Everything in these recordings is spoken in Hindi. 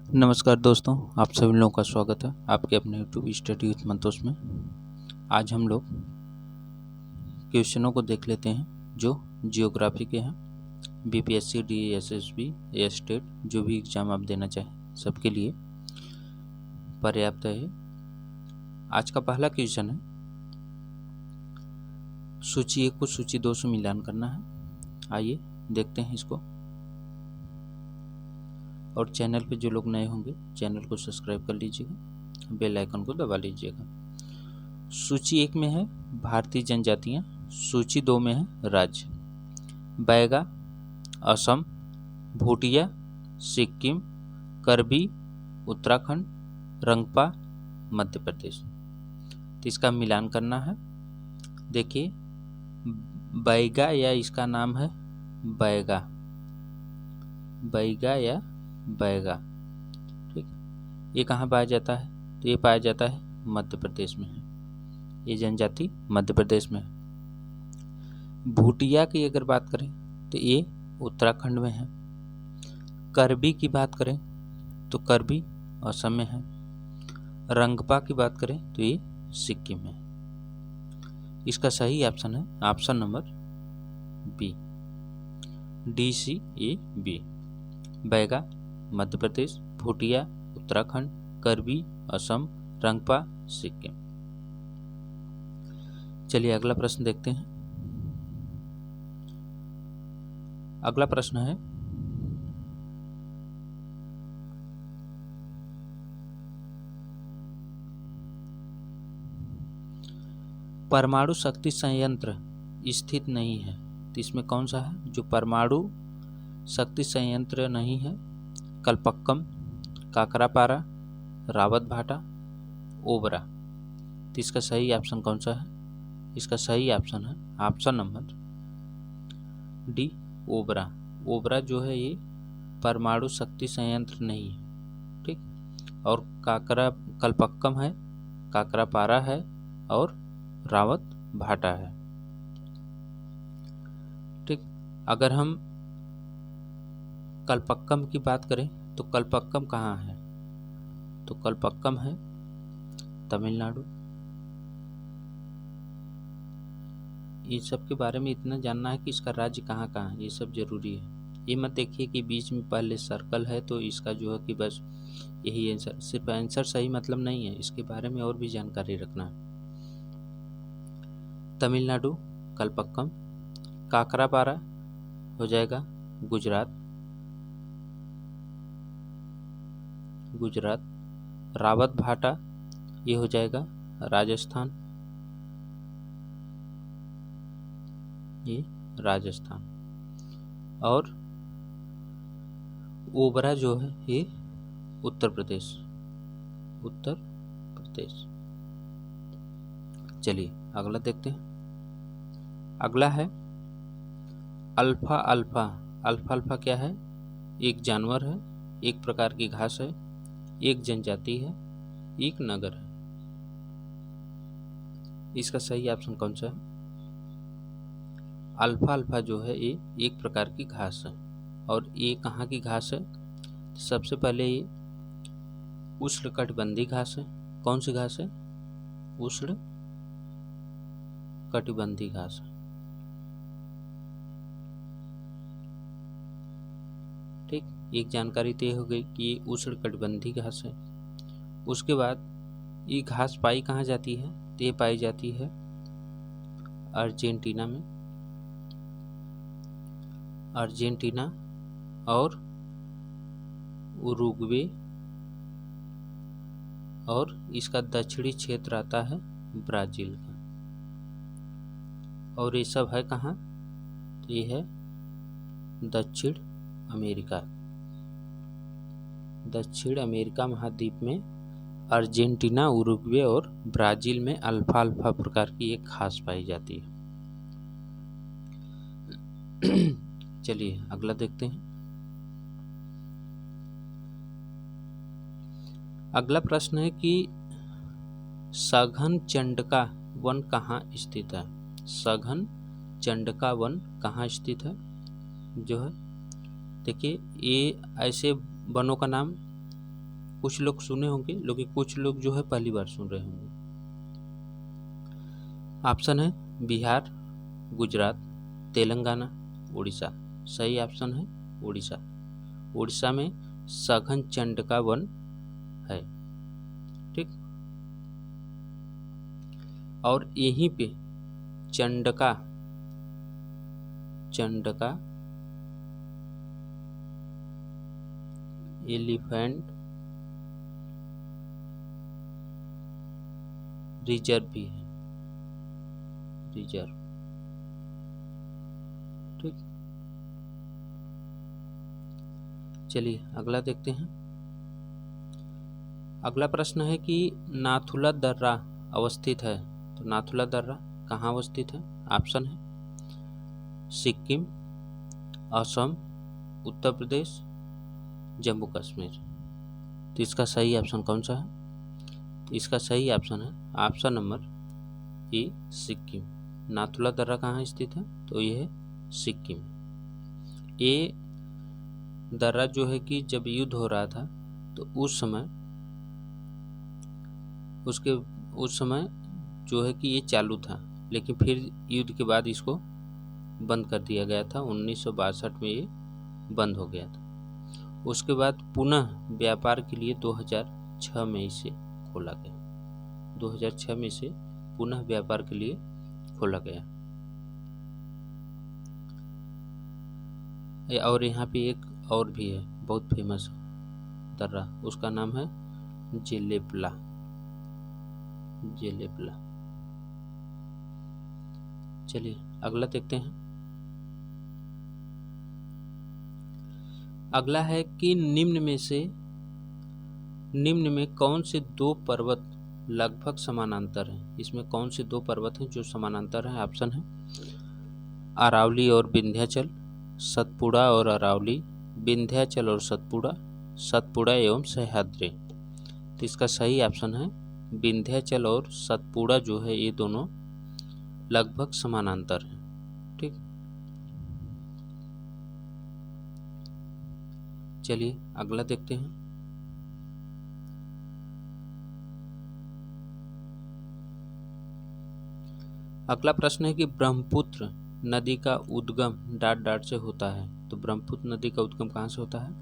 नमस्कार दोस्तों, आप सभी लोगों का स्वागत है आपके अपने यूट्यूब स्टडी विथ मंतोष में। आज हम लोग क्वेश्चनों को देख लेते हैं जो जियोग्राफी के हैं। बीपीएससी, डीएसएसबी, ए स्टेट, जो भी एग्ज़ाम आप देना चाहें सबके लिए पर्याप्त है। आज का पहला क्वेश्चन है, सूची 1 को सूची 2 से मिलान करना है। आइए देखते हैं इसको। और चैनल पे जो लोग नए होंगे चैनल को सब्सक्राइब कर लीजिएगा, बेल आइकन को दबा लीजिएगा। सूची 1 में है भारतीय जनजातियाँ, सूची 2 में है राज्य। बैगा असम, भूटिया सिक्किम, करबी उत्तराखंड, रंगपा मध्य प्रदेश। तो इसका मिलान करना है। देखिए, बैगा या इसका नाम है बैगा, बैगा या बैगा, ठीक। ये कहाँ पाया जाता है? तो ये पाया जाता है मध्य प्रदेश में है। ये जनजाति मध्य प्रदेश में है। भूटिया की अगर बात करें तो ये उत्तराखंड में है। करबी की बात करें तो करबी असम में है। रंगपा की बात करें तो ये सिक्किम में है। इसका सही ऑप्शन है option number B, DCAB। Baiga Madhya Pradesh, Bhutia Uttarakhand, Karbi Assam, रंगपा Sikkim. चलिए अगला प्रश्न देखते हैं। अगला प्रश्न है, परमाणु शक्ति संयंत्र स्थित नहीं है। तो इसमें कौन सा है जो परमाणु शक्ति संयंत्र नहीं है? कलपक्कम, काकरापारा, रावतभाटा, ओबरा। तो इसका सही ऑप्शन कौन सा है? इसका सही ऑप्शन है option number D, Obra. Obra जो है ये परमाणु शक्ति संयंत्र नहीं है, ठीक। और कलपक्कम है, काकरापारा है और रावतभाटा है, ठीक। अगर हम कलपक्कम की बात करें तो कलपक्कम कहाँ है? तो कलपक्कम है तमिलनाडु। ये सब के बारे में इतना जानना है कि इसका राज्य कहाँ कहाँ है, ये सब जरूरी है। ये मत देखिए कि बीच में पहले सर्कल है तो इसका जो है कि बस यही आंसर, सिर्फ आंसर सही मतलब नहीं है, इसके बारे में और भी जानकारी रखना है। तमिलनाडु कलपक्कम, काकरापारा हो जाएगा गुजरात, रावतभाटा ये हो जाएगा राजस्थान, ये राजस्थान। और ओबरा जो है ये उत्तर प्रदेश, उत्तर प्रदेश। चलिए अगला देखते हैं। अगला है अल्फा अल्फा। अल्फा अल्फा क्या है? एक जानवर है, एक प्रकार की घास है, एक जनजाति है, एक नगर है। इसका सही ऑप्शन कौन सा है? अल्फा अल्फा जो है ये एक प्रकार की घास है। और ये कहाँ की घास है? सबसे पहले ये उष्णकटिबंधीय घास है। कौन सी घास है? उष्णकटिबंधीय घास है, ठीक। एक जानकारी तो ये हो गई कि ये उष्णकटिबंधीय घास है। उसके बाद ये घास पाई कहाँ जाती है? तो ये पाई जाती है अर्जेंटीना में, अर्जेंटीना और उरुग्वे, और इसका दक्षिणी क्षेत्र आता है ब्राजील का। और ये सब है कहाँ? तो ये है दक्षिण अमेरिका, दक्षिण अमेरिका महाद्वीप में अर्जेंटीना, उरुग्वे और ब्राजील में अल्फा अल्फा प्रकार की एक घास पाई जाती है। चलिए अगला देखते हैं। अगला प्रश्न है कि सघन चंडका वन कहाँ स्थित है? सघन चंडका वन कहाँ स्थित है? जो है देखिए, ये ऐसे वनों का नाम कुछ लोग सुने होंगे, लेकिन कुछ लोग जो है पहली बार सुन रहे होंगे। ऑप्शन है बिहार, गुजरात, तेलंगाना, उड़ीसा। सही ऑप्शन है उड़ीसा। उड़ीसा में सघन चंडका वन है। ठीक, और यहीं पे चंडका एलिफेंट रिजर्व भी है, रिजर्व। ठीक, चलिए अगला देखते हैं। अगला प्रश्न है कि नाथुला दर्रा अवस्थित है, तो नाथुला दर्रा कहाँ अवस्थित है? ऑप्शन है सिक्किम, असम, उत्तर प्रदेश, जम्मू कश्मीर। तो इसका सही ऑप्शन कौन सा है? इसका सही ऑप्शन है option number A, Sikkim. Nathula दर्रा कहाँ स्थित है? तो ये है सिक्किम। ये दर्रा जो है कि जब युद्ध हो रहा था तो उस समय जो है कि ये चालू था, लेकिन फिर युद्ध के बाद इसको बंद कर दिया गया था। 1962 में ये बंद हो गया था। उसके बाद पुनः व्यापार के लिए 2006 में इसे खोला गया। 2006 में इसे पुनः व्यापार के लिए खोला गया। और यहाँ पे एक और भी है बहुत फेमस दर्रा, उसका नाम है जेलेपला। चलिए अगला देखते हैं। अगला है कि निम्न में कौन से दो पर्वत लगभग समानांतर हैं? इसमें कौन से दो पर्वत हैं जो समानांतर हैं? ऑप्शन है अरावली और विंध्याचल, सतपुड़ा और अरावली, विंध्याचल और सतपुड़ा एवं सह्याद्री। तो इसका सही ऑप्शन है विंध्याचल और सतपुड़ा जो है ये दोनों लगभग समानांतर हैं। ठीक, चलिए अगला देखते हैं। अगला प्रश्न है कि ब्रह्मपुत्र नदी का उद्गम डॉट से होता है। तो ब्रह्मपुत्र नदी का उद्गम कहाँ से होता है?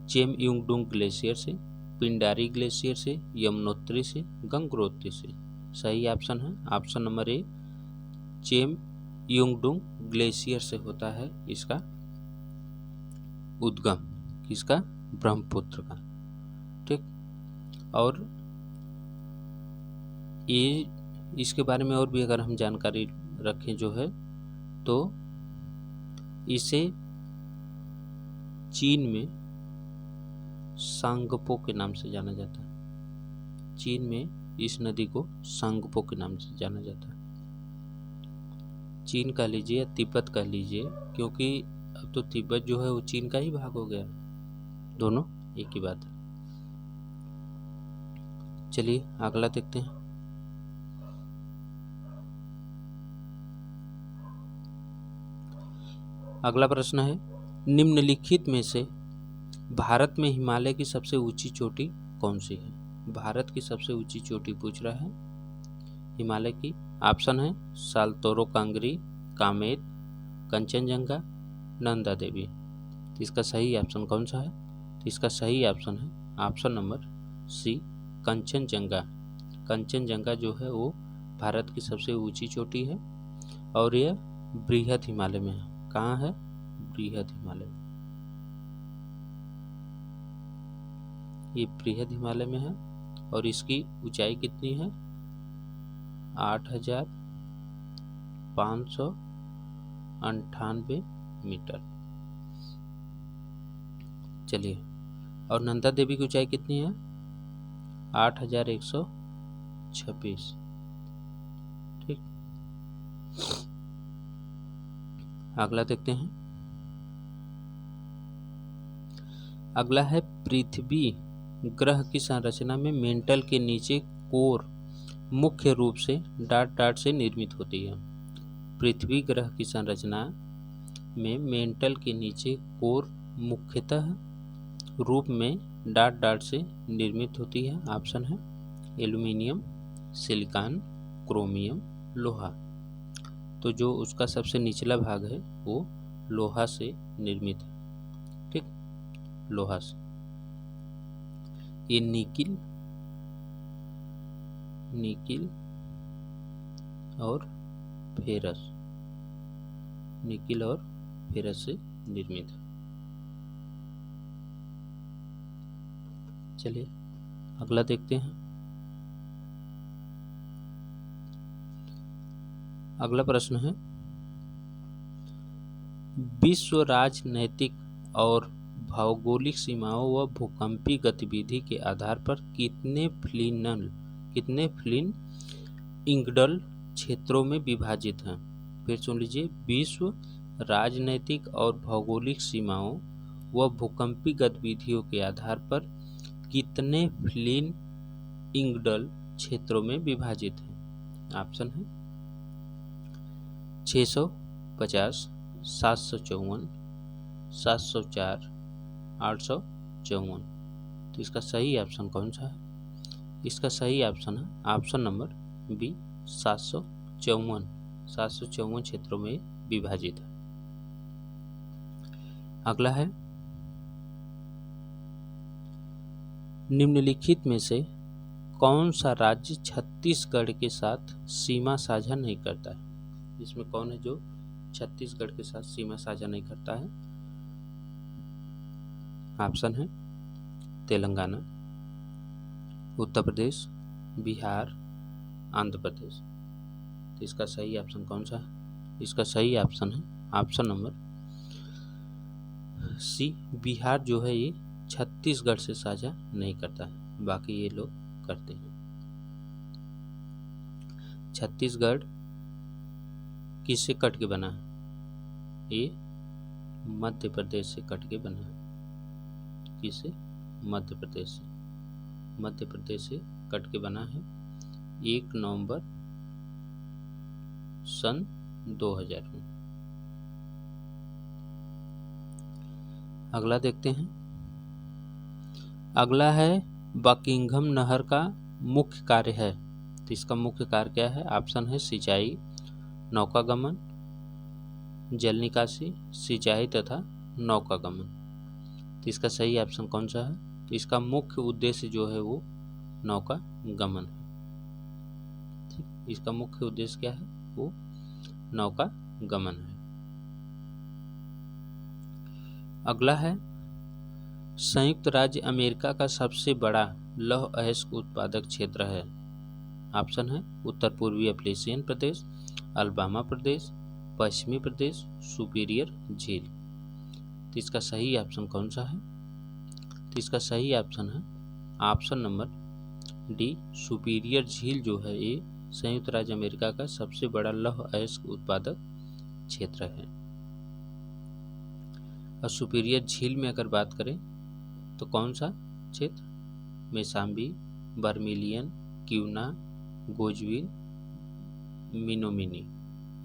चेमयुंगडुंग ग्लेशियर से, पिंडारी ग्लेशियर से, यमुनोत्री से, गंगोत्री से। सही ऑप्शन है ऑप्शन नंबर ए, चेमयुंगडुंग ग्लेशियर से होता है इसका उद्गम। किसका? ब्रह्मपुत्र का। ठीक, और ये इसके बारे में और भी अगर हम जानकारी रखें जो है, तो इसे चीन में सांगपो के नाम से जाना जाता है। चीन में इस नदी को सांगपो के नाम से जाना जाता है। चीन कह लीजिए या तिब्बत कह लीजिए, क्योंकि अब तो तिब्बत जो है वो चीन का ही भाग हो गया, दोनों एक ही बात है। चलिए अगला देखते हैं। अगला प्रश्न है निम्नलिखित में से भारत में हिमालय की सबसे ऊंची चोटी कौन सी है? भारत की सबसे ऊंची चोटी पूछ रहा है हिमालय की। ऑप्शन है सालतोरो कांगरी, कामेत, कंचनजंगा, नंदा देवी। तो इसका सही ऑप्शन कौन सा है? तो इसका सही ऑप्शन है option number C, Kanchenjunga. Kanchenjunga जो है वो भारत की सबसे ऊंची चोटी है और यह बृहद हिमालय में है। कहाँ है? बृहद हिमालय। ये बृहद हिमालय में है और इसकी ऊंचाई कितनी है? 8,598 मीटर। चलिए, और नंदा देवी की ऊंचाई कितनी है? 8,126। ठीक, अगला देखते हैं। अगला है पृथ्वी ग्रह की संरचना में मेंटल के नीचे कोर मुख्य रूप से डॉट से निर्मित होती है। पृथ्वी ग्रह की संरचना में मेंटल के नीचे कोर मुख्यतः रूप में डाट डाट से निर्मित होती है? ऑप्शन है एल्यूमिनियम, सिलिकॉन, क्रोमियम, लोहा। तो जो उसका सबसे निचला भाग है वो लोहा से निर्मित है। ठीक, लोहा से। ये निकिल और फेरस, निकिल और फेरस से निर्मित है। चलिए अगला देखते हैं। अगला प्रश्न है, विश्व राजनैतिक और भौगोलिक सीमाओं व भूकंपीय गतिविधि के आधार पर कितने फ्लिन इंगडल क्षेत्रों में विभाजित हैं? फिर सुन लीजिए, विश्व राजनैतिक और भौगोलिक सीमाओं व भूकंपीय गतिविधियों के आधार पर कितने फ्लिन इंगडल क्षेत्रों में विभाजित हैं? ऑप्शन है 650, 754, 704, 854। तो इसका सही ऑप्शन कौन सा है? इसका सही ऑप्शन है ऑप्शन नंबर बी, 754। 754 क्षेत्रों में विभाजित है। अगला है, निम्नलिखित में से कौन सा राज्य छत्तीसगढ़ के साथ सीमा साझा नहीं करता है? इसमें कौन है जो छत्तीसगढ़ के साथ सीमा साझा नहीं करता है? ऑप्शन है तेलंगाना, उत्तर प्रदेश, बिहार, आंध्र प्रदेश। तो इसका सही ऑप्शन कौन सा है? इसका सही ऑप्शन है ऑप्शन नंबर सी, बिहार जो है ये छत्तीसगढ़ से साझा नहीं करता है, बाकी ये लोग करते हैं। छत्तीसगढ़ किससे कट के बना है? ये मध्य प्रदेश से कट के बना है। किससे? मध्य प्रदेश से। मध्य प्रदेश से कट के बना है 1 नवंबर सन 2000 में। अगला देखते हैं। अगला है, बकिंघम नहर का मुख्य कार्य है। तो इसका मुख्य कार्य क्या है? ऑप्शन है सिंचाई, नौकागमन, जल निकासी, सिंचाई तथा नौकागमन। तो इसका सही ऑप्शन कौन सा है? तो इसका मुख्य उद्देश्य जो है वो नौकागमन है। ठीक, इसका मुख्य उद्देश्य क्या है? वो नौकागमन है। अगला है, संयुक्त राज्य अमेरिका का सबसे बड़ा लौह अयस्क उत्पादक क्षेत्र है। ऑप्शन है उत्तर पूर्वी एप्लेशियन प्रदेश, अलबामा प्रदेश, पश्चिमी प्रदेश, सुपीरियर झील। तो इसका सही ऑप्शन कौन सा है? तो इसका सही ऑप्शन है ऑप्शन नंबर डी, सुपीरियर झील जो है ये संयुक्त राज्य अमेरिका का सबसे बड़ा लौह अयस्क उत्पादक क्षेत्र है। और सुपीरियर झील में अगर बात करें तो कौन सा क्षेत्र? मेसाम्बी, बर्मिलियन, क्यूना, गोजविल, मिनोमिनी,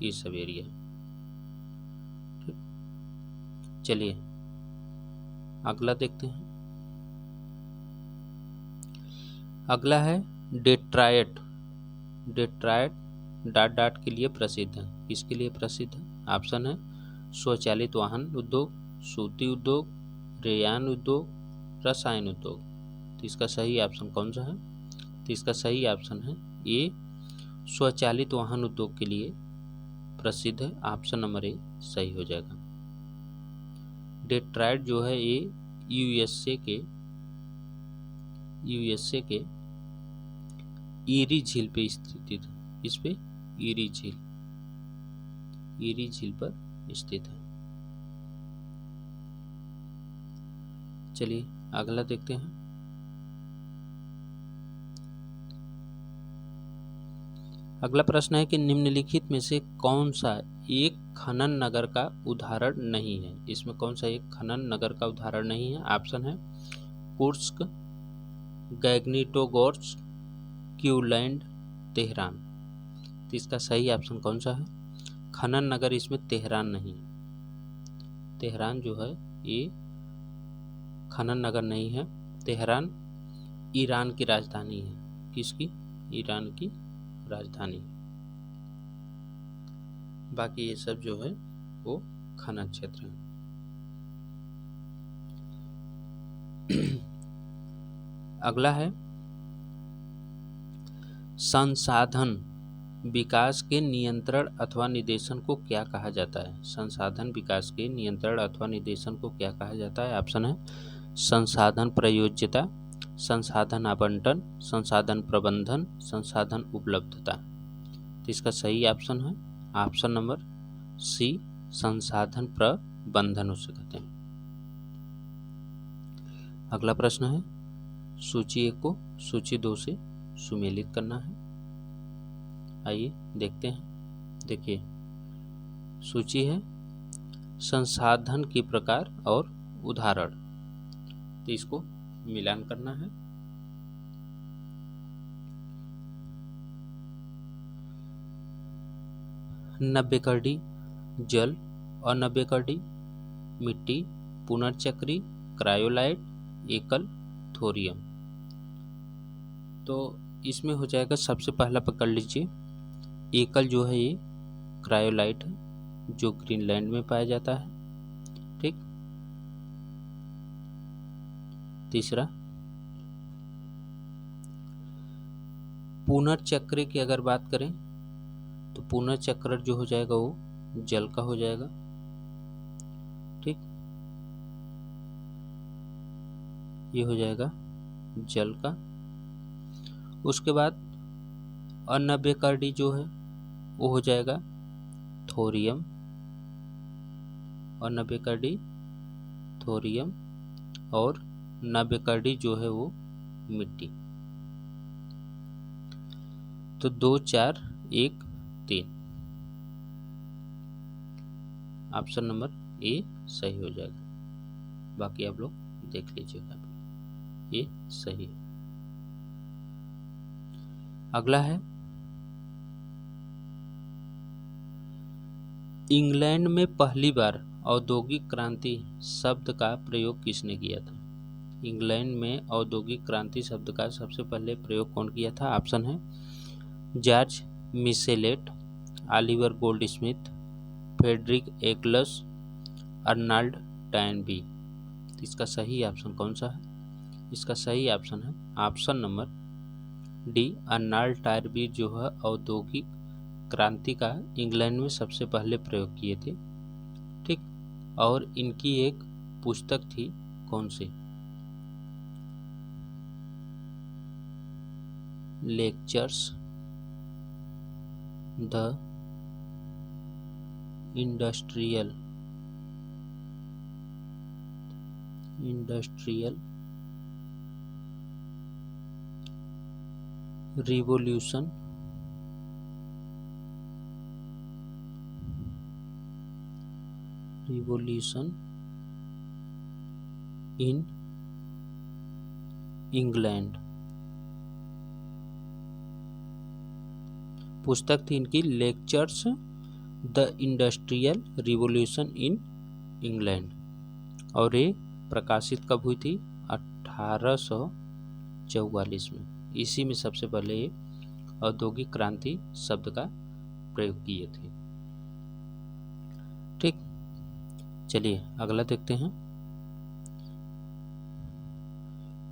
ये सब एरिया। ठीक, चलिए अगला देखते हैं। अगला है डेट्रायट। डेट्रायट डाट डाट के लिए प्रसिद्ध है। किसके लिए प्रसिद्ध है? ऑप्शन है स्वचालित वाहन उद्योग, सूती उद्योग, रेयान उद्योग, रसायन उद्योग। तो इसका सही ऑप्शन कौन सा है? तो इसका सही ऑप्शन है ए, स्वचालित वाहन उद्योग के लिए प्रसिद्ध है। ऑप्शन नंबर ए सही हो जाएगा। डेट्रायट जो है ये यूएसए के ईरी झील पे स्थित है। इस पे ईरी झील पर स्थित है। चलिए अगला देखते हैं। अगला प्रश्न है कि निम्नलिखित में से कौन सा एक खनन नगर का उदाहरण नहीं है? इसमें कौन सा एक खनन नगर का उदाहरण नहीं है? ऑप्शन है कुर्स्क, मैग्निटोगोर्स्क, क्यूलैंड, तेहरान। तो इसका सही ऑप्शन कौन सा है? खनन नगर इसमें तेहरान नहीं है। तेहरान जो है ये खनन नगर नहीं है। तेहरान ईरान की राजधानी है। किसकी? ईरान की राजधानी। बाकी ये सब जो है वो खनन क्षेत्र है। अगला है संसाधन विकास के नियंत्रण अथवा निर्देशन को क्या कहा जाता है? संसाधन विकास के नियंत्रण अथवा निर्देशन को क्या कहा जाता है? ऑप्शन है संसाधन प्रयोज्यता, संसाधन आवंटन, संसाधन प्रबंधन, संसाधन उपलब्धता। तो इसका सही ऑप्शन है ऑप्शन नंबर सी, संसाधन प्रबंधन उसे कहते हैं। अगला प्रश्न है सूची 1 को सूची 2 से सुमेलित करना है। आइए देखते हैं। देखिए सूची है संसाधन के प्रकार और उदाहरण, तो इसको मिलान करना है। नब्बेकर्डी जल, अनब्बेकर्डी मिट्टी, पुनर्चक्री, क्रायोलाइट, एकल, थोरियम। तो इसमें हो जाएगा, सबसे पहला पकड़ लीजिए एकल जो है ये क्रायोलाइट है जो ग्रीनलैंड में पाया जाता है। ठीक। तीसरा पुनर्चक्र की अगर बात करें तो पुनर्चक्र जो हो जाएगा वो जल का हो जाएगा। ठीक, ये हो जाएगा जल का। उसके बाद अनब्बेकर्डी जो है वो हो जाएगा थोरियम, अनब्बेकर्डी थोरियम, और नब्बेकर्डी जो है वो मिट्टी। तो 2 4 1 3 ऑप्शन नंबर ए सही हो जाएगा। बाकी आप लोग देख लीजिएगा, ये सही है। अगला है इंग्लैंड में पहली बार औद्योगिक क्रांति शब्द का प्रयोग किसने किया था? इंग्लैंड में औद्योगिक क्रांति शब्द का सबसे पहले प्रयोग कौन किया था? ऑप्शन है George Michelet, Oliver Goldsmith, Frederick Eccles, Arnold Toynbee. इसका सही ऑप्शन कौन सा है? इसका सही ऑप्शन है ऑप्शन नंबर डी, अर्नाल्ड टैनबी जो है औद्योगिक क्रांति का इंग्लैंड में सबसे पहले प्रयोग किए थे। ठीक, और इनकी एक पुस्तक थी, कौन सी? Lectures the industrial revolution in England. पुस्तक थी इनकी lectures the industrial revolution in England, और ये प्रकाशित कब हुई थी? 1844 में। इसी में सबसे पहले ये औद्योगिक क्रांति शब्द का प्रयोग किए थे। ठीक, चलिए अगला देखते हैं।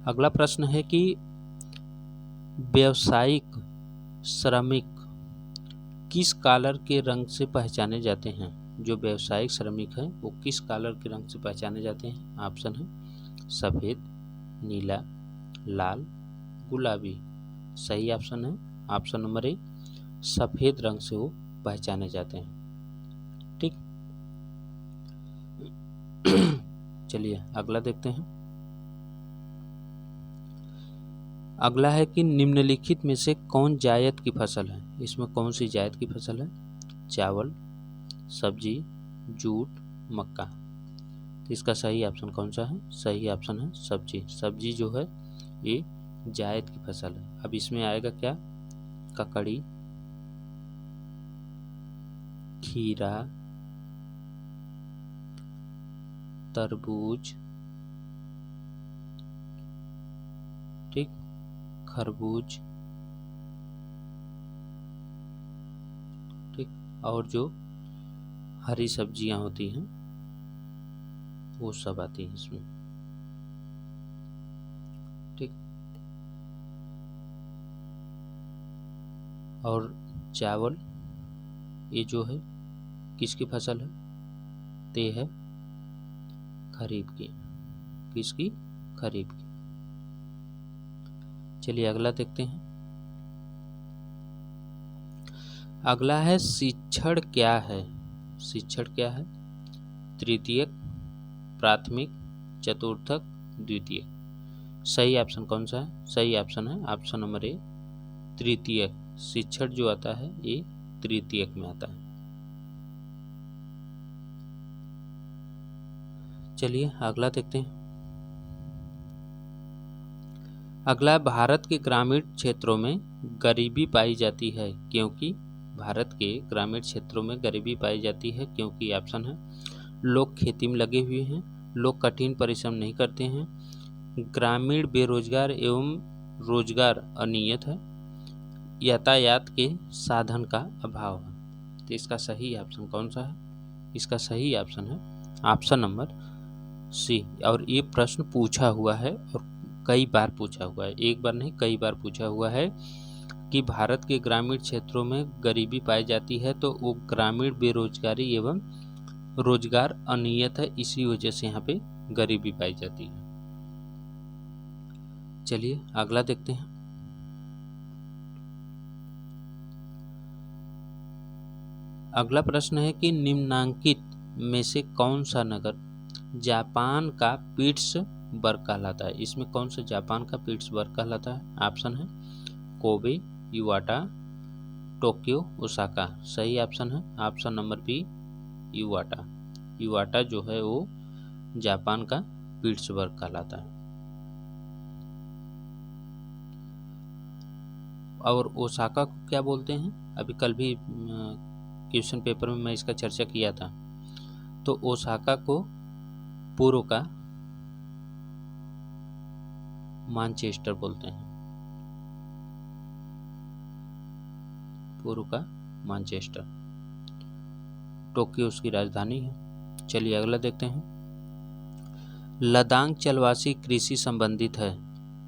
अगला प्रश्न है कि व्यावसायिक श्रमिक किस कलर के रंग से पहचाने जाते हैं? जो व्यावसायिक श्रमिक हैं वो किस कलर के रंग से पहचाने जाते हैं? ऑप्शन है सफ़ेद, नीला, लाल, गुलाबी। सही ऑप्शन है ऑप्शन नंबर ए, सफ़ेद रंग से वो पहचाने जाते हैं। ठीक, चलिए अगला देखते हैं। अगला है कि निम्नलिखित में से कौन जायद की फसल है? इसमें कौन सी जायद की फसल है? चावल, सब्जी, जूट, मक्का। तो इसका सही ऑप्शन कौन सा है? सही ऑप्शन है सब्जी। सब्जी जो है ये जायद की फसल है। अब इसमें आएगा क्या? ककड़ी, खीरा, तरबूज, ठीक, खरबूज, ठीक, और जो हरी सब्जियां होती हैं वो सब आती हैं इसमें, ठीक। और चावल, ये जो है किसकी फसल है, ते है खरीफ की, किसकी, खरीफ की। चलिए अगला देखते हैं। अगला है शिक्षण क्या है। शिक्षण क्या है, तृतीयक, प्राथमिक, चतुर्थक, द्वितीयक। सही ऑप्शन कौन सा है, सही ऑप्शन है ऑप्शन नंबर ए, तृतीयक। शिक्षण जो आता है ये तृतीयक में आता है। चलिए अगला देखते हैं। अगला, भारत के ग्रामीण क्षेत्रों में गरीबी पाई जाती है क्योंकि, भारत के ग्रामीण क्षेत्रों में गरीबी पाई जाती है क्योंकि ऑप्शन है, लोग खेती में लगे हुए हैं, लोग कठिन परिश्रम नहीं करते हैं, ग्रामीण बेरोजगार एवं रोजगार अनियत है, यातायात के साधन का अभाव है। तो इसका सही ऑप्शन कौन सा है, इसका सही ऑप्शन है ऑप्शन नंबर सी। और ये प्रश्न पूछा हुआ है और कई बार पूछा हुआ है, एक बार नहीं कई बार पूछा हुआ है कि भारत के ग्रामीण क्षेत्रों में गरीबी पाई जाती है तो वो ग्रामीण बेरोजगारी एवं रोजगार अनियत है, इसी वजह से यहाँ पे गरीबी पाई जाती है। चलिए अगला देखते हैं। अगला प्रश्न है कि निम्नांकित में से कौन सा नगर जापान का पीट्सबर्ग कहलाता है। इसमें कौन सा जापान का पीट्सबर्ग कहलाता है। ऑप्शन है कोबे, युवाटा, टोक्यो, ओसाका। सही ऑप्शन है ऑप्शन नंबर बी, युवाटा। युवाटा जो है वो जापान का पीट्सबर्ग कहलाता है। और ओसाका को क्या बोलते हैं, अभी कल भी क्वेश्चन पेपर में मैं इसका चर्चा किया था। तो ओसाका को पूर्व का मानचेस्टर बोलते हैं, पूर्व का मानचेस्टर। टोक्यो उसकी राजधानी है। चलिए अगला देखते हैं। लद्दाख चलवासी कृषि संबंधित है।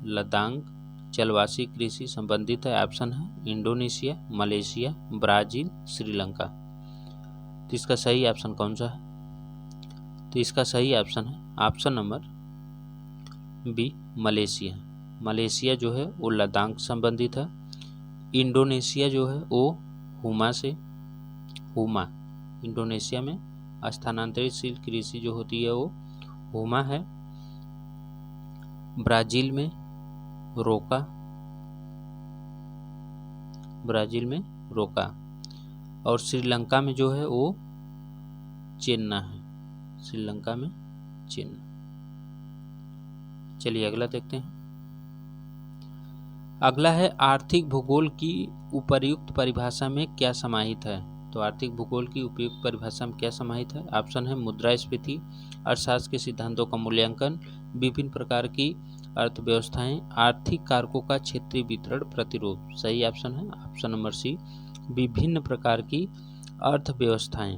लद्दाख चलवासी कृषि संबंधित है। ऑप्शन है इंडोनेशिया, मलेशिया, ब्राजील, श्रीलंका। तो इसका सही ऑप्शन कौन सा है, तो इसका सही ऑप्शन है option number B, Malaysia. Malaysia जो है वो लद्दाख संबंधित है। इंडोनेशिया जो है वो हुमा से, हुमा इंडोनेशिया में स्थानांतरित कृषि जो होती है वो हुमा है। ब्राजील में रोका, ब्राजील में रोका। और श्रीलंका में जो है वो चेन्ना है, श्रीलंका में चेन्ना। चलिए अगला देखते हैं। अगला है आर्थिक भूगोल की उपर्युक्त परिभाषा में क्या समाहित है। तो आर्थिक भूगोल की उपयुक्त परिभाषा में क्या समाहित है। ऑप्शन है मुद्रास्फीति, अर्थशास्त्र के सिद्धांतों का मूल्यांकन, विभिन्न प्रकार की अर्थव्यवस्थाएं, आर्थिक कारकों का क्षेत्रीय वितरण, प्रतिरूप। सही ऑप्शन है ऑप्शन नंबर सी, विभिन्न प्रकार की अर्थव्यवस्थाएं।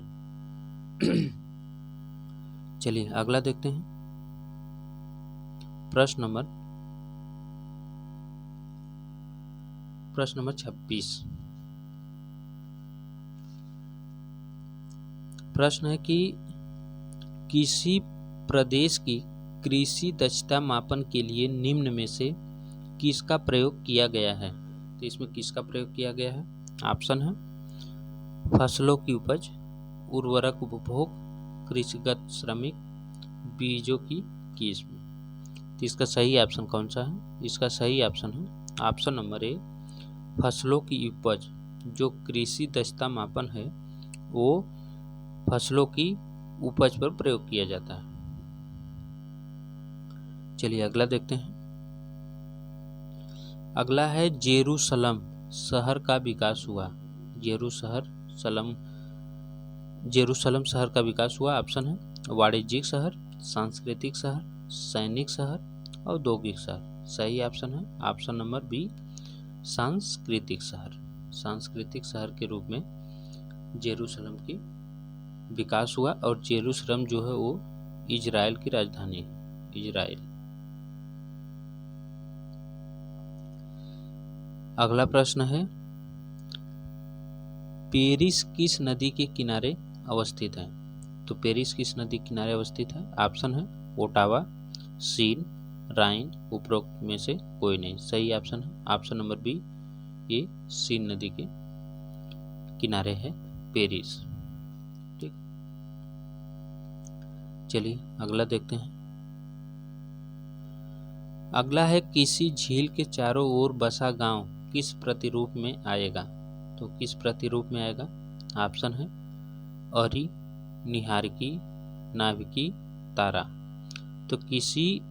चलिए अगला देखते हैं। प्रश्न नंबर 26। प्रश्न है कि किसी प्रदेश की कृषि दक्षता मापन के लिए निम्न में से किसका प्रयोग किया गया है। तो इसमें किसका प्रयोग किया गया है। ऑप्शन है फसलों की उपज, उर्वरक उपभोग, कृषिगत श्रमिक, बीजों की किस्म। तो इसका सही ऑप्शन कौन सा है। इसका सही ऑप्शन है ऑप्शन नंबर ए, फसलों की उपज। जो कृषि दक्षता मापन है वो फसलों की उपज पर प्रयोग किया जाता है। चलिए अगला देखते हैं। अगला है जेरूसलम शहर का विकास हुआ। जेरूसलम शहर का विकास हुआ। ऑप्शन है वाणिज्यिक शहर, सांस्कृतिक शहर, सैनिक शहर, औद्योगिक शहर। सही ऑप्शन है ऑप्शन नंबर बी, सांस्कृतिक शहर। सांस्कृतिक शहर के रूप में जेरूशलम की विकास हुआ और जेरूशलम जो है वो इजराइल की राजधानी है, इजराइल। अगला प्रश्न है, पेरिस किस नदी के किनारे अवस्थित है? तो पेरिस किस नदी के किनारे अवस्थित है? ऑप्शन है ओटावा, सीन, राइन, उपरोक्त में से कोई नहीं। सही ऑप्शन है ऑप्शन नंबर बी, ये सीन नदी के किनारे है पेरिस। ठीक, चलिए अगला देखते हैं। अगला है, किसी झील के चारों ओर बसा गांव किस प्रतिरूप में आएगा? तो किस प्रतिरूप में आएगा? ऑप्शन है अरि, निहारिकी, नाविकी, तारा। तो किसी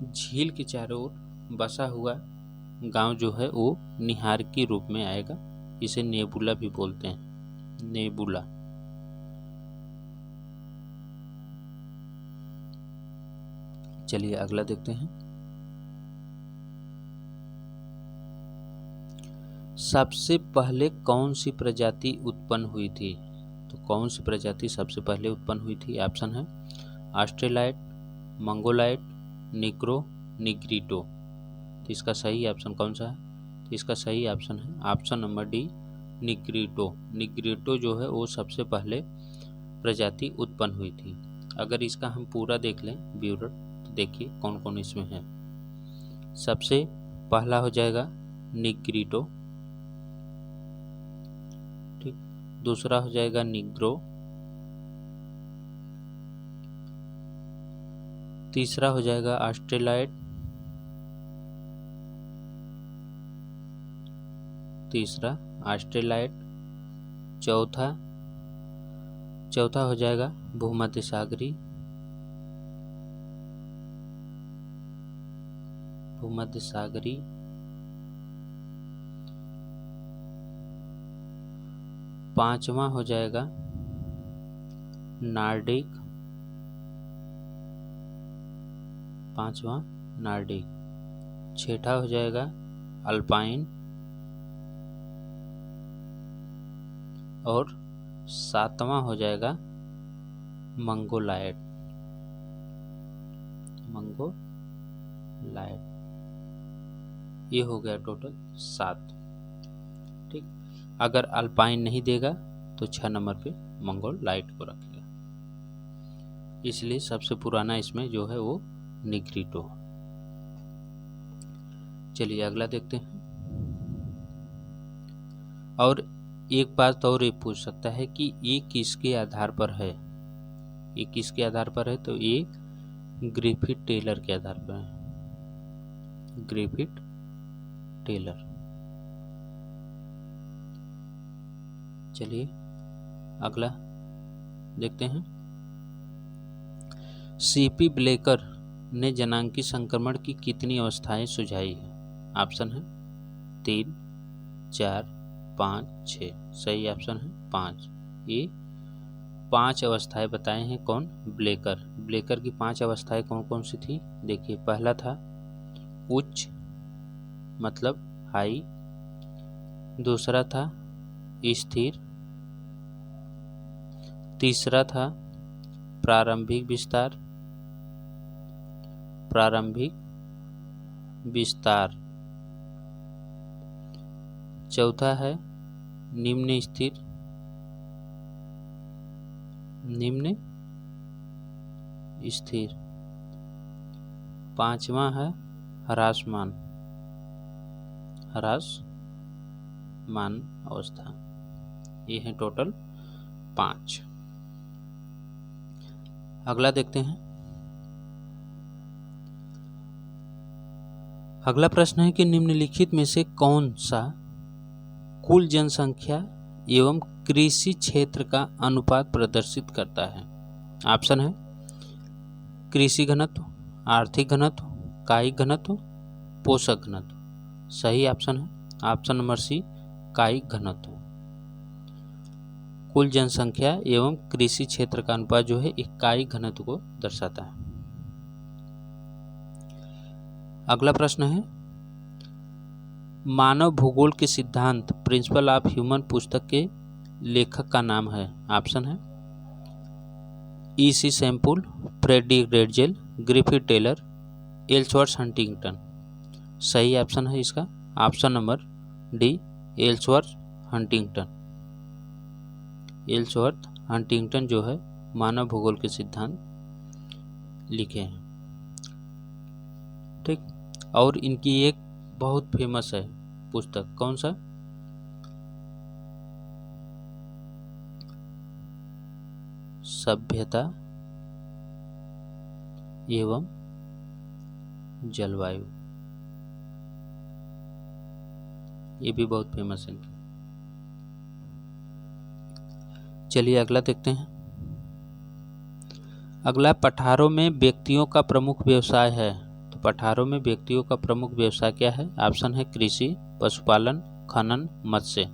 झील के चारों ओर बसा हुआ गांव जो है वो निहारिकी रूप में आएगा। इसे नेबुला भी बोलते हैं, नेबुला। चलिए अगला देखते हैं। सबसे पहले कौन सी प्रजाति उत्पन्न हुई थी? तो कौन सी प्रजाति सबसे पहले उत्पन्न हुई थी? ऑप्शन है ऑस्ट्रेलाइट, मंगोलाइट, निग्रो, निग्रिटो। तो इसका सही ऑप्शन कौन सा है? तो इसका सही ऑप्शन है option number D, Negrito. Negrito जो है वो सबसे पहले प्रजाति उत्पन्न हुई थी। अगर इसका हम पूरा देख लें ब्यूरर, तो देखिए कौन कौन इसमें है। सबसे पहला हो जाएगा निग्रिटो, ठीक। दूसरा हो जाएगा निग्रो, तीसरा हो जाएगा ऑस्ट्रेलाइट, तीसरा ऑस्ट्रेलाइट, चौथा हो जाएगा भूमध्य सागरी, भूमध्य सागरी, पांचवा हो जाएगा नार्डिक, पांचवा नार्डिक, छठा हो जाएगा अल्पाइन और सातवां हो जाएगा मंगोलाइट, मंगोलाइट। ये हो गया टोटल 7, ठीक। अगर अल्पाइन नहीं देगा तो 6 नंबर पे मंगोलाइट को रखेगा, इसलिए सबसे पुराना इसमें जो है वो निग्रिटो। चलिए अगला देखते हैं। और एक बात और ये पूछ सकता है कि ये किसके आधार पर है? ये किसके आधार पर है? तो ये ग्रिफिथ टेलर के आधार पर है, ग्रिफिथ टेलर। चलिए अगला देखते हैं। सीपी ब्लेकर ने जनांकी संक्रमण की कितनी अवस्थाएं सुझाई है? ऑप्शन है 3, 4, 5, 6। सही ऑप्शन है 5। ये 5 अवस्थाएं बताए हैं कौन? ब्लेकर। ब्लेकर की 5 अवस्थाएं कौन कौन सी थी? देखिए, पहला था उच्च मतलब हाई, दूसरा था स्थिर, तीसरा था प्रारंभिक विस्तार, प्रारंभिक विस्तार, चौथा है निम्न स्थिर, निम्न स्थिर, पांचवा है ह्रासमान, ह्रासमान अवस्था। ये है टोटल 5। अगला देखते हैं। अगला प्रश्न है कि निम्नलिखित में से कौन सा कुल जनसंख्या एवं कृषि क्षेत्र का अनुपात प्रदर्शित करता है? ऑप्शन है कृषि घनत्व, आर्थिक घनत्व, कायिक घनत्व, पोषक घनत्व। सही ऑप्शन है ऑप्शन नंबर सी, कायिक घनत्व। कुल जनसंख्या एवं कृषि क्षेत्र का अनुपात जो है एक कायिक घनत्व को दर्शाता है। अगला प्रश्न है, मानव भूगोल के सिद्धांत प्रिंसिपल ऑफ ह्यूमन पुस्तक के लेखक का नाम है। ऑप्शन है E.C. Semple, Frederick Ratzel, Griffith Taylor, Ellsworth Huntington. सही ऑप्शन है इसका option number D, Ellsworth Huntington. Ellsworth Huntington जो है मानव भूगोल के सिद्धांत लिखे हैं। ठीक, और इनकी एक बहुत फेमस है पुस्तक, कौन सा? सभ्यता एवं जलवायु, ये भी बहुत फेमस है। चलिए अगला देखते हैं। अगला, पठारों में व्यक्तियों का प्रमुख व्यवसाय है। तो पठारों में व्यक्तियों का प्रमुख व्यवसाय क्या है? ऑप्शन है कृषि, पशुपालन, खनन, मत्स्य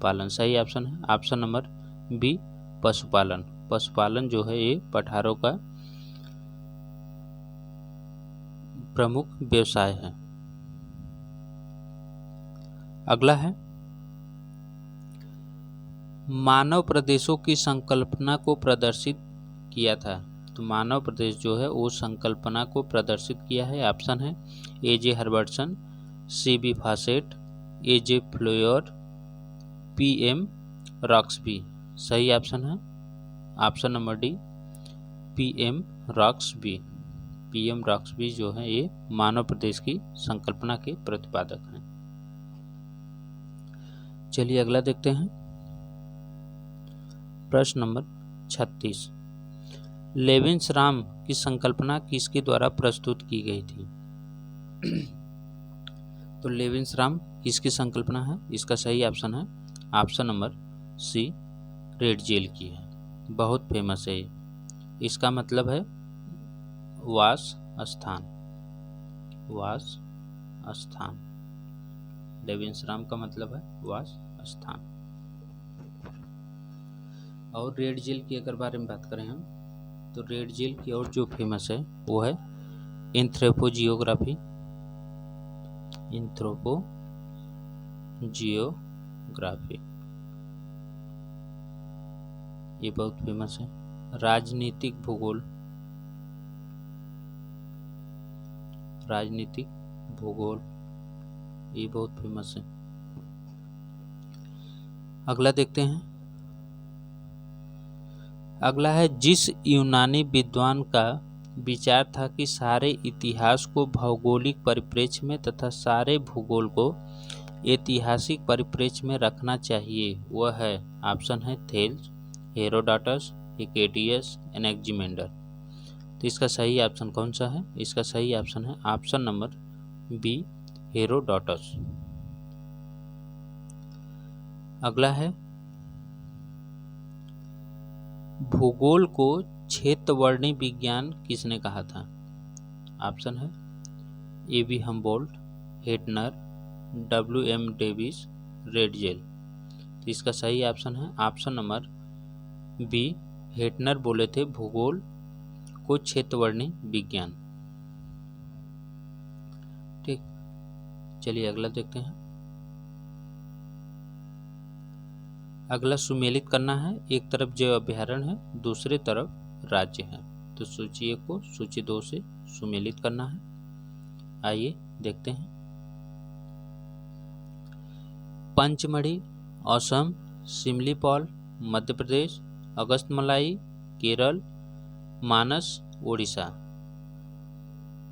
पालन। सही ऑप्शन है ऑप्शन नंबर बी, पशुपालन। पशुपालन जो है ये पठारों का प्रमुख व्यवसाय है। अगला है, मानव प्रदेशों की संकल्पना को प्रदर्शित किया था। तो मानव प्रदेश जो है वो संकल्पना को प्रदर्शित किया है। ऑप्शन है A.J. Herbertson, C.B. Fawcett, A.J. Fleure, P.M. Roxby. सही ऑप्शन है option number D, P.M. Roxby. P.M. Roxby जो है ये मानव प्रदेश की संकल्पना के प्रतिपादक हैं। चलिए अगला देखते हैं। प्रश्न नंबर 36, लेविन्सराम की संकल्पना किसके द्वारा प्रस्तुत की गई थी? तो लेविन्सराम किसकी संकल्पना है? इसका सही ऑप्शन है ऑप्शन नंबर सी, रेडजेल की है। बहुत फेमस है ये। इसका मतलब है वास स्थान, वास स्थान। लेविन्सराम का मतलब है वास स्थान। और रेडजेल की अगर बारे में बात करें हम, तो रेडजेल की और जो फेमस है वो है एंथ्रोपोजियोग्राफी, एंथ्रोपोजियोग्राफी, ये बहुत फेमस है। राजनीतिक भूगोल, राजनीतिक भूगोल, ये बहुत फेमस है। अगला देखते हैं। अगला है, जिस यूनानी विद्वान का विचार था कि सारे इतिहास को भौगोलिक परिप्रेक्ष्य में तथा सारे भूगोल को ऐतिहासिक परिप्रेक्ष्य में रखना चाहिए, वह है ऑप्शन है थेल्स, हेरोडोटस, हिकेटियस, एनेक्जिमेंडर। तो इसका सही ऑप्शन कौन सा है? इसका सही ऑप्शन है ऑप्शन नंबर बी, हेरोडोटस। अगला है, भूगोल को क्षेत्रवर्णी विज्ञान किसने कहा था? ऑप्शन है A.B. Humboldt, Hettner, W.M. Davis, Ratzel. तो इसका सही ऑप्शन है ऑप्शन नंबर बी, हेटनर बोले थे भूगोल को क्षेत्रवर्णी विज्ञान। ठीक, चलिए अगला देखते हैं। अगला सुमेलित करना है। एक तरफ जो अभ्यारण्य है, दूसरे तरफ राज्य है। तो सूची 1 को सूची 2 से सुमेलित करना है। आइए देखते हैं। पंचमढ़ी असम, सिमलीपाल मध्य प्रदेश, अगस्तमलाई केरल, मानस उड़ीसा।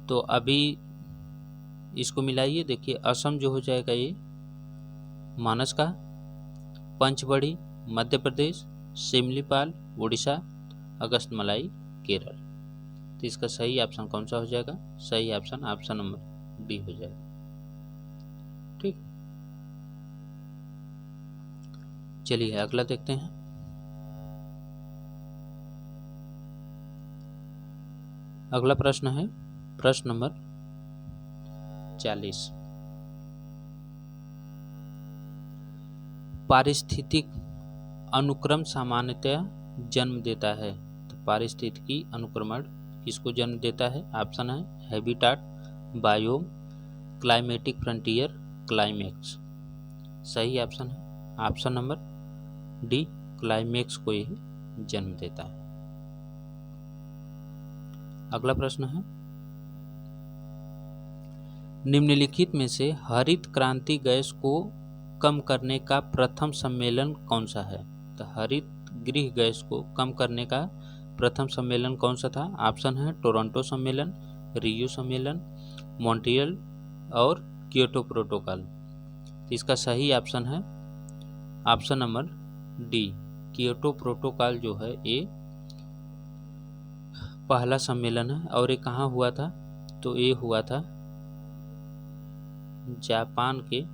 तो अभी इसको मिलाइए, देखिए असम जो हो जाएगा ये मानस का, पंचमढ़ी मध्य प्रदेश, सिमलीपाल उड़ीसा, अगस्तमलाई केरल। तो इसका सही ऑप्शन कौन सा हो जाएगा? सही ऑप्शन ऑप्शन नंबर डी हो जाएगा। ठीक, चलिए अगला देखते हैं। अगला प्रश्न है प्रश्न नंबर 40, पारिस्थितिक अनुक्रम सामान्यतः जन्म देता है। तो पारिस्थितिकी अनुक्रमण किसको जन्म देता है? ऑप्शन है habitat, biome, climatic frontier, climax. सही ऑप्शन है ऑप्शन नंबर डी, क्लाइमेक्स को यही जन्म देता है। अगला प्रश्न है, निम्नलिखित में से हरित क्रांति गैस को कम करने का प्रथम सम्मेलन कौन सा है? तो हरित गृह गैस को कम करने का प्रथम सम्मेलन कौन सा था? ऑप्शन है टोरंटो सम्मेलन, रियो सम्मेलन, मॉन्ट्रियल और क्योटो प्रोटोकॉल। तो इसका सही ऑप्शन है option number D, Kyoto protocol जो है ये पहला सम्मेलन है। और ये कहाँ हुआ था? तो ये हुआ था जापान के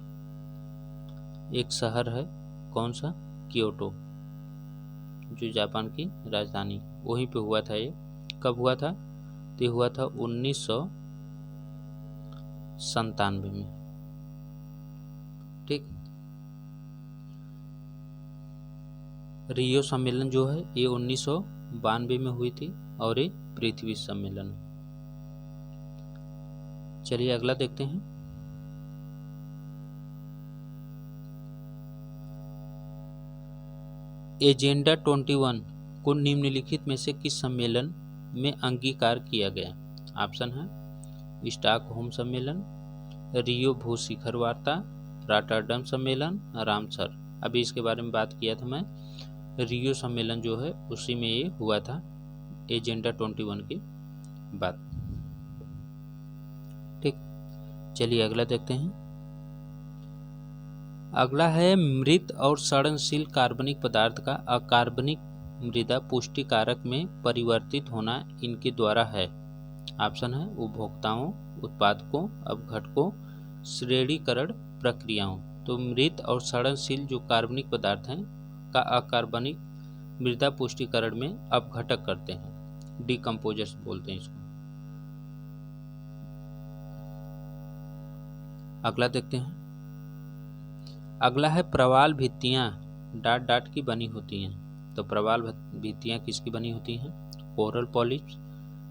एक शहर है, कौन सा? क्योटो, जो जापान की राजधानी, वहीं पे हुआ था ये। कब हुआ था? तो ये हुआ था 1997 में। ठीक। रियो सम्मेलन जो है ये 1992 में हुई थी और ये पृथ्वी सम्मेलन। चलिए अगला देखते हैं। एजेंडा 21 को निम्नलिखित में से किस सम्मेलन में अंगीकार किया गया? ऑप्शन है स्टॉकहोम सम्मेलन, रियो भू शिखर वार्ता, रॉटरडम सम्मेलन, रामसर। अभी इसके बारे में बात किया था मैं। रियो सम्मेलन जो है उसी में ये हुआ था, एजेंडा 21 की बात। ठीक। चलिए अगला देखते हैं। अगला है, मृत और सड़नशील कार्बनिक पदार्थ का अकार्बनिक मृदा पुष्टि कारक में परिवर्तित होना इनके द्वारा है। ऑप्शन है उपभोक्ताओं, उत्पादकों, अपघटकों, श्रेणीकरण प्रक्रियाओं। तो मृत और सड़नशील जो कार्बनिक पदार्थ हैं का अकार्बनिक मृदा पुष्टिकरण में अपघटक करते हैं, डिकम्पोजर्स बोलते हैं इसको। अगला देखते हैं। अगला है, प्रवाल भित्तियां डाट डाट की बनी होती हैं। तो प्रवाल भित्तियां किसकी बनी होती हैं? कोरल पॉलिप्स,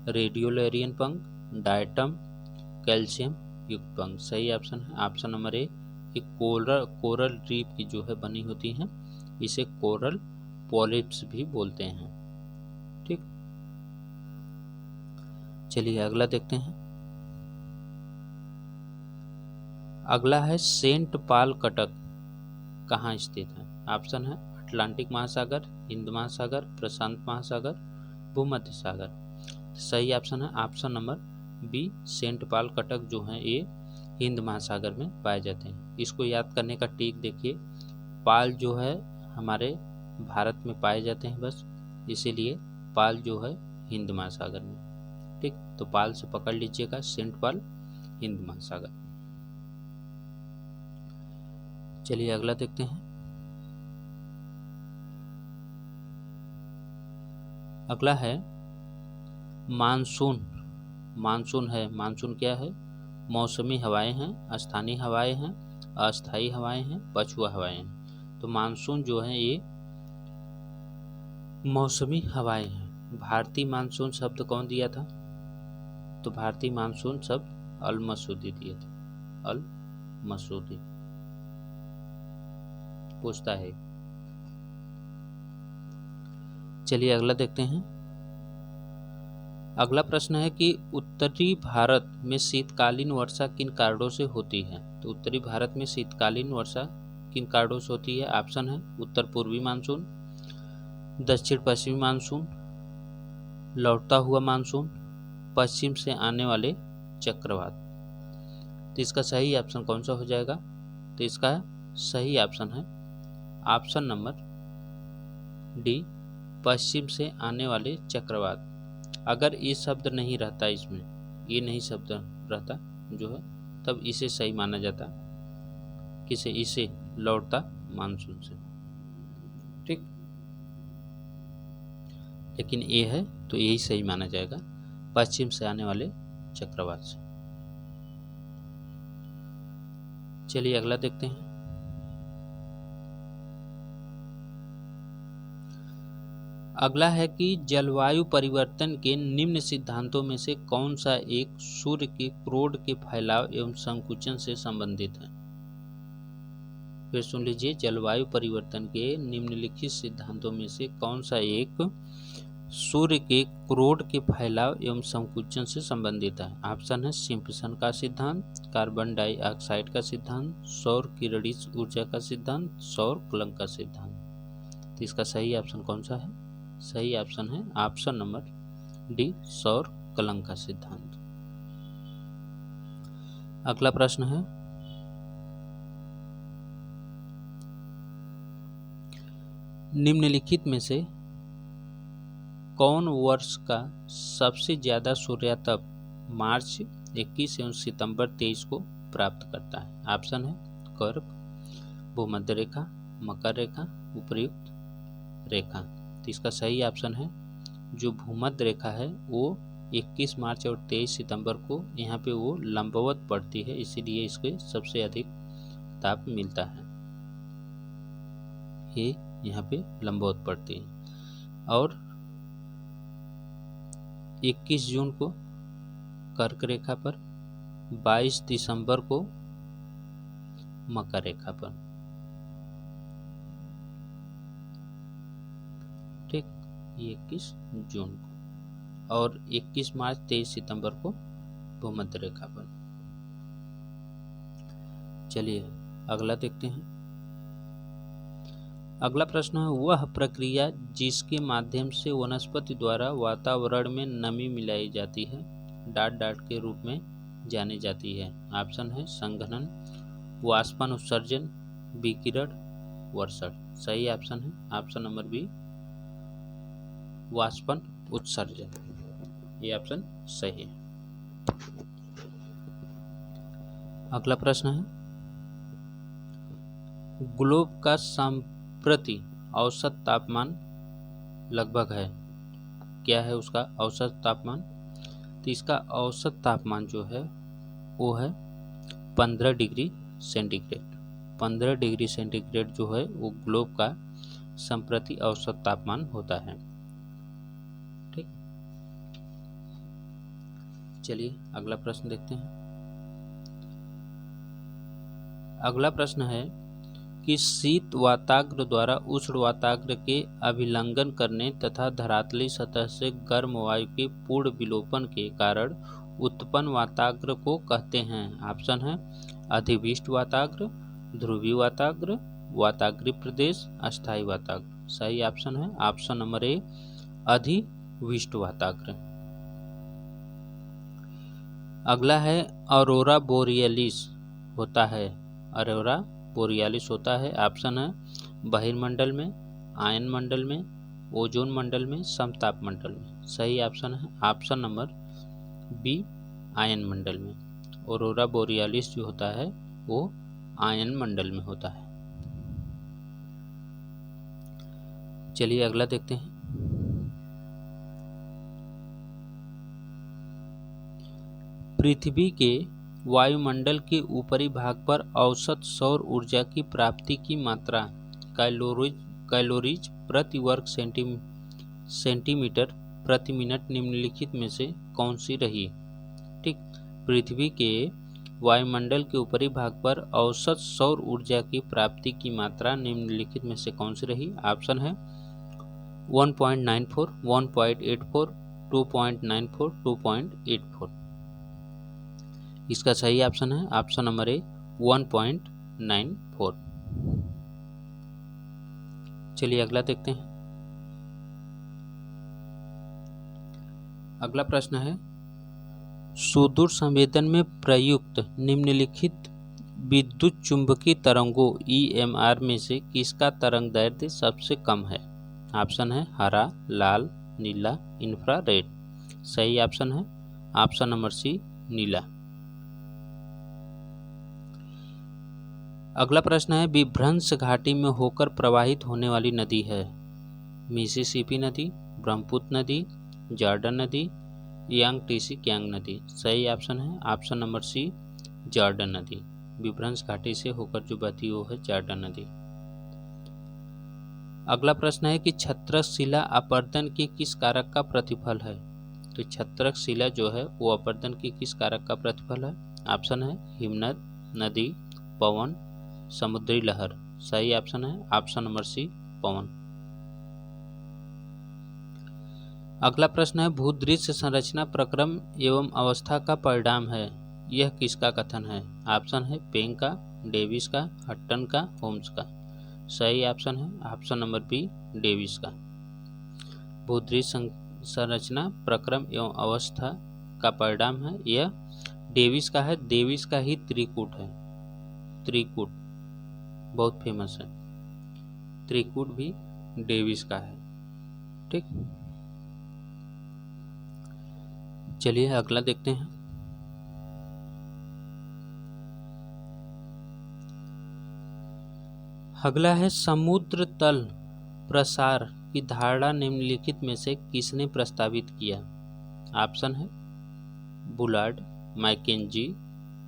रेडियोलैरियन पंख, डायटम, कैल्शियम युक्त पंख। सही ऑप्शन है option number A, coral reef की जो है बनी होती हैं, इसे कोरल पॉलिप्स भी बोलते हैं। ठीक। चलिए अगला देखते हैं। अगला है, सेंट पॉल कटक कहाँ स्थित है? ऑप्शन है अटलांटिक महासागर, हिंद महासागर, प्रशांत महासागर, भूमध्य सागर। सही ऑप्शन है option number B, saint Paul Cuttack जो है ये हिंद महासागर में पाए जाते हैं। इसको याद करने का ट्रिक देखिए, पाल जो है हमारे भारत में पाए जाते हैं बस, इसीलिए पाल जो है हिंद महासागर में। ठीक। तो पाल से पकड़ लीजिएगा, सेंट पॉल हिंद महासागर। चलिए अगला देखते हैं। अगला है, मानसून। मानसून है, मानसून क्या है? मौसमी हवाएं हैं, स्थानीय हवाएं हैं, अस्थायी हवाएं हैं, पछुआ हवाएं हैं। तो मानसून जो है ये मौसमी हवाएं हैं। भारतीय मानसून शब्द कौन दिया था? तो भारतीय मानसून शब्द अल मसूदी दिए थे, अल मसूदी। पूछता है। चलिए अगला देखते हैं। अगला प्रश्न है कि उत्तरी भारत में शीतकालीन वर्षा किन कारणों से होती है? तो उत्तरी भारत में शीतकालीन वर्षा किन कारणों से होती है? ऑप्शन है उत्तर पूर्वी मानसून, दक्षिण पश्चिमी मानसून, लौटता हुआ मानसून, पश्चिम से आने वाले चक्रवात। तो इसका सही ऑप्शन कौन सा हो जाएगा? तो इसका सही ऑप्शन है ऑप्शन नंबर डी, पश्चिम से आने वाले चक्रवात। अगर ये शब्द नहीं रहता, इसमें ये नहीं शब्द रहता जो है, तब इसे सही माना जाता। किसे? इसे लौटता मानसून से। ठीक। लेकिन ये है तो यही सही माना जाएगा, पश्चिम से आने वाले चक्रवात से। चलिए अगला देखते हैं। अगला है कि जलवायु परिवर्तन के निम्न सिद्धांतों में से कौन सा एक सूर्य के क्रोड के फैलाव एवं संकुचन से संबंधित है। फिर सुन लीजिए, जलवायु परिवर्तन के निम्नलिखित सिद्धांतों में से कौन सा एक सूर्य के क्रोड के फैलाव एवं संकुचन से संबंधित है। ऑप्शन है सिम्पसन का सिद्धांत, कार्बन डाइऑक्साइड का सिद्धांत, सौर किरणीय ऊर्जा का सिद्धांत, सौर कुलंग का सिद्धांत। तो इसका सही ऑप्शन कौन सा है? सही ऑप्शन है ऑप्शन नंबर डी, सौर कुलंग का सिद्धांत। अगला प्रश्न है, निम्नलिखित में से कौन वर्ष का सबसे ज्यादा सूर्यातप मार्च 21 एवं सितंबर 23 को प्राप्त करता है। ऑप्शन है कर्क, भूमध्य रेखा, मकर रेखा, उपयुक्त रेखा। तो इसका सही ऑप्शन है जो भूमध्य रेखा है वो 21 मार्च और 23 सितंबर को यहाँ पे वो लंबवत पड़ती है, इसीलिए इसको सबसे अधिक ताप मिलता है। ये यहाँ पे लंबवत पड़ती है। और 21 जून को कर्क रेखा पर, 22 दिसंबर को मकर रेखा पर। ठीक, 21 जून को और 21 मार्च 23 सितंबर को भूमध्य रेखा पर। चलिए अगला देखते हैं। अगला प्रश्न है, वह प्रक्रिया जिसके माध्यम से वनस्पति द्वारा वातावरण में नमी मिलाई जाती है डॉट डॉट के रूप में जानी जाती है। ऑप्शन है संघनन, वाष्पन उत्सर्जन, विकिरण, वर्षण। सही ऑप्शन है ऑप्शन नंबर बी, वाष्पन उत्सर्जन। ये ऑप्शन सही है। अगला प्रश्न है, ग्लोब का प्रति औसत तापमान लगभग है। क्या है उसका औसत तापमान? तो इसका औसत तापमान जो है वो है 15 डिग्री सेंटीग्रेड। 15 डिग्री सेंटीग्रेड जो है वो ग्लोब का संप्रति औसत तापमान होता है। ठीक, चलिए अगला प्रश्न देखते हैं। अगला प्रश्न है कि शीत वाताग्र द्वारा उष्ण वाताग्र के अभिलंघन करने तथा धरातली सतह से गर्म वायु के पूर्ण विलोपन के कारण उत्पन्न वाताग्र को कहते हैं। ऑप्शन है अधिविष्ट वाताग्र, ध्रुवीय वाताग्र, वाताग्रीय प्रदेश, अस्थायी वाताग्र। सही ऑप्शन है ऑप्शन नंबर ए, अधिविष्ट वाताग्र। अगला है ऑरोरा बोरियलिस होता है। ऑरोरा बोरियलिस होता है। ऑप्शन है बहिर्मंडल में, आयन मंडल में, ओजोन मंडल में, समताप मंडल में। सही ऑप्शन है ऑप्शन नंबर बी, आयन मंडल में। ऑरोरा बोरियलिस जो होता है वो आयन मंडल में होता है। चलिए अगला देखते हैं। पृथ्वी के वायुमंडल के ऊपरी भाग पर औसत सौर ऊर्जा की प्राप्ति की मात्रा कैलोरीज प्रति वर्ग सेंटीमीटर प्रति मिनट निम्नलिखित में से कौन सी रही? ठीक, पृथ्वी के वायुमंडल के ऊपरी भाग पर औसत सौर ऊर्जा की प्राप्ति की मात्रा निम्नलिखित में से कौन सी रही? ऑप्शन है 1.94, 1.84, 2.94, 2.84। इसका सही ऑप्शन है ऑप्शन नंबर ए, 1.94। चलिए अगला देखते हैं। अगला प्रश्न है, सुदूर संवेदन में प्रयुक्त निम्नलिखित विद्युत चुंबकीय तरंगों EMR में से किसका तरंग दैर्ध्य सबसे कम है? ऑप्शन है हरा, लाल, नीला, इंफ्रारेड। सही ऑप्शन है ऑप्शन नंबर सी, नीला। अगला प्रश्न है, विभ्रंश घाटी में होकर प्रवाहित होने वाली नदी है। मिसिसिपी नदी, ब्रह्मपुत्र नदी, जॉर्डन नदी, यांगटीसी क्यांग नदी। सही ऑप्शन है ऑप्शन नंबर सी, जॉर्डन नदी। विभ्रंश घाटी से होकर जो बहती वो है जॉर्डन नदी। अगला प्रश्न है कि छत्रक शिला अपरदन के किस कारक का प्रतिफल है। तो छत्रक शिला जो है वो अपरदन के किस कारक का प्रतिफल है। ऑप्शन है हिमनद, नदी, पवन, समुद्री लहर। सही ऑप्शन है ऑप्शन नंबर सी, पवन। अगला प्रश्न है भूदृश्य संरचना प्रक्रम एवं अवस्था का परिणाम है, यह किसका कथन है। ऑप्शन है पेंग का, डेविस का, हट्टन का, होम्स का। सही ऑप्शन है ऑप्शन नंबर बी, डेविस का। भूदृश्य संरचना प्रक्रम एवं अवस्था का परिणाम है, यह डेविस का है। डेविस का ही त्रिकूट है, त्रिकूट बहुत फेमस है, त्रिकूट भी डेविस का है। ठीक, चलिए अगला देखते हैं। अगला है समुद्र तल प्रसार की धारणा निम्नलिखित में से किसने प्रस्तावित किया। ऑप्शन है बुलार्ड, मैकेंजी,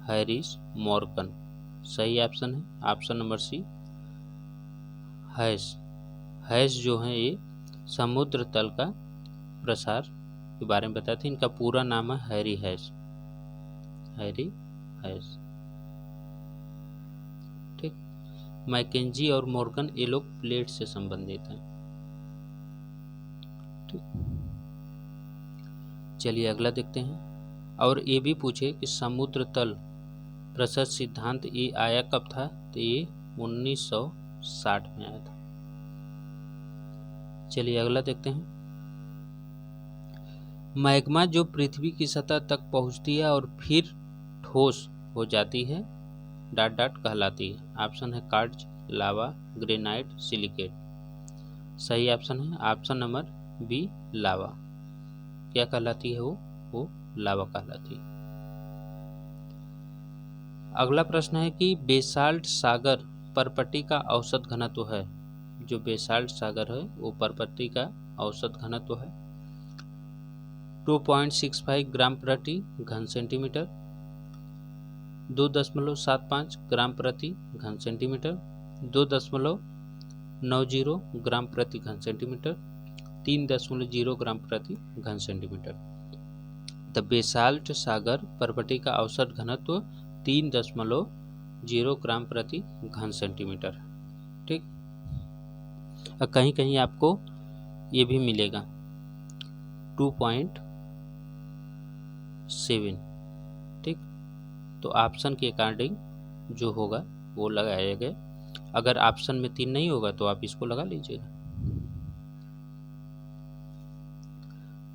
हैरिस, मॉर्गन। सही ऑप्शन है ऑप्शन नंबर सी, हैस। हैस जो है ये समुद्र तल का प्रसार के बारे में बताते हैं। इनका पूरा नाम है हैरी हैस, हैरी हैस। ठीक, मैकेंजी और मॉर्गन ये लोग प्लेट से संबंधित हैं। ठीक, चलिए अगला देखते हैं। और ये भी पूछे कि समुद्र तल प्रसार सिद्धांत ये आया कब था। तो ये 1960 में आया था। चलिए अगला देखते हैं। मैग्मा जो पृथ्वी की सतह तक पहुंचती है और फिर ठोस हो जाती है डॉट डॉट कहलाती है। ऑप्शन है कार्ज, लावा, ग्रेनाइट, सिलिकेट। सही ऑप्शन है ऑप्शन नंबर बी, लावा। क्या कहलाती है वो लावा कहलाती है। अगला प्रश्न है कि बेसाल्ट सागर परपट्टी का औसत घनत्व है। जो बेसाल्ट सागर है वो परपट्टी का औसत घनत्व है 2.65 ग्राम प्रति घन सेंटीमीटर, 2.75 ग्राम प्रति घन सेंटीमीटर, 2.90 ग्राम प्रति घन सेंटीमीटर, 3.0 ग्राम प्रति घन सेंटीमीटर। द बेसाल्ट सागर परपट्टी का औसत घनत्व 3.0 ग्राम प्रति घन सेंटीमीटर। ठीक, कहीं कहीं आपको ये भी मिलेगा 2.7। ठीक, तो ऑप्शन के अकॉर्डिंग जो होगा वो लगाया गया। अगर ऑप्शन में 3 नहीं होगा तो आप इसको लगा लीजिएगा।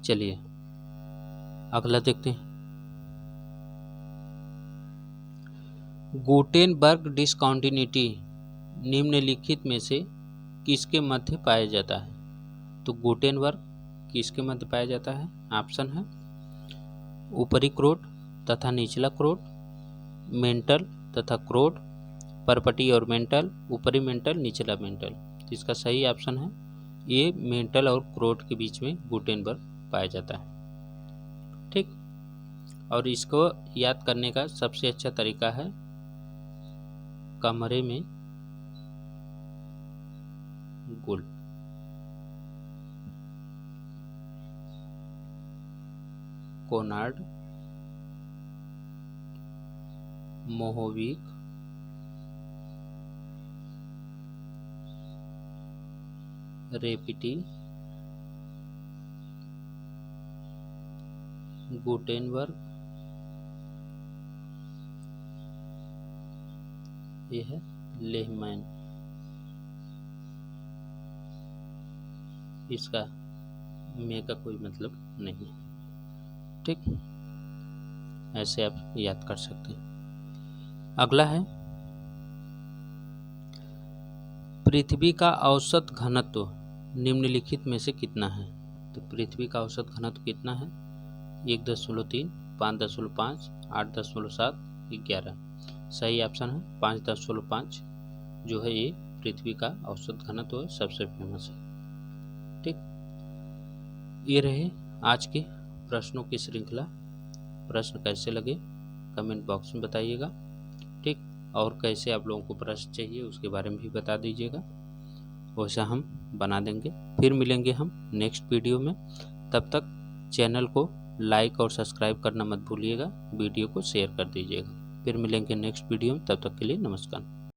चलिए अगला देखते हैं। गुटेनबर्ग डिसकंटिन्यूटी निम्नलिखित में से किसके मध्य पाया जाता है। तो गुटेनबर्ग किसके मध्य पाया जाता है। ऑप्शन है ऊपरी क्रोड तथा निचला क्रोड, मेंटल तथा क्रोड, परपटी और मेंटल, ऊपरी मेंटल, निचला मेंटल। इसका सही ऑप्शन है ये मेंटल और क्रोड के बीच में गुटेनबर्ग पाया जाता है। ठीक, और इसको याद करने का सबसे अच्छा तरीका है कमरे में गुल। कोनार्ड, मोहोविक, रेपिटी, गुटेनबर्ग, ये है लेहमैन। इसका में का कोई मतलब नहीं। ठीक, ऐसे आप याद कर सकते हैं। अगला है पृथ्वी का औसत घनत्व निम्नलिखित में से कितना है। तो पृथ्वी का औसत घनत्व कितना है। 1.3, 5.5, 8.7, 11। सही ऑप्शन है 5.5 जो है ये पृथ्वी का औसत घनत्व है, सबसे फेमस है। ठीक, ये रहे आज के प्रश्नों की श्रृंखला। प्रश्न कैसे लगे कमेंट बॉक्स में बताइएगा। ठीक, और कैसे आप लोगों को प्रश्न चाहिए उसके बारे में भी बता दीजिएगा। वैसा हम बना देंगे। फिर मिलेंगे हम नेक्स्ट वीडियो में। तब तक चैनल को लाइक और सब्सक्राइब करना मत भूलिएगा, वीडियो को शेयर कर दीजिएगा। फिर मिलेंगे नेक्स्ट वीडियो में, तब तक के लिए नमस्कार।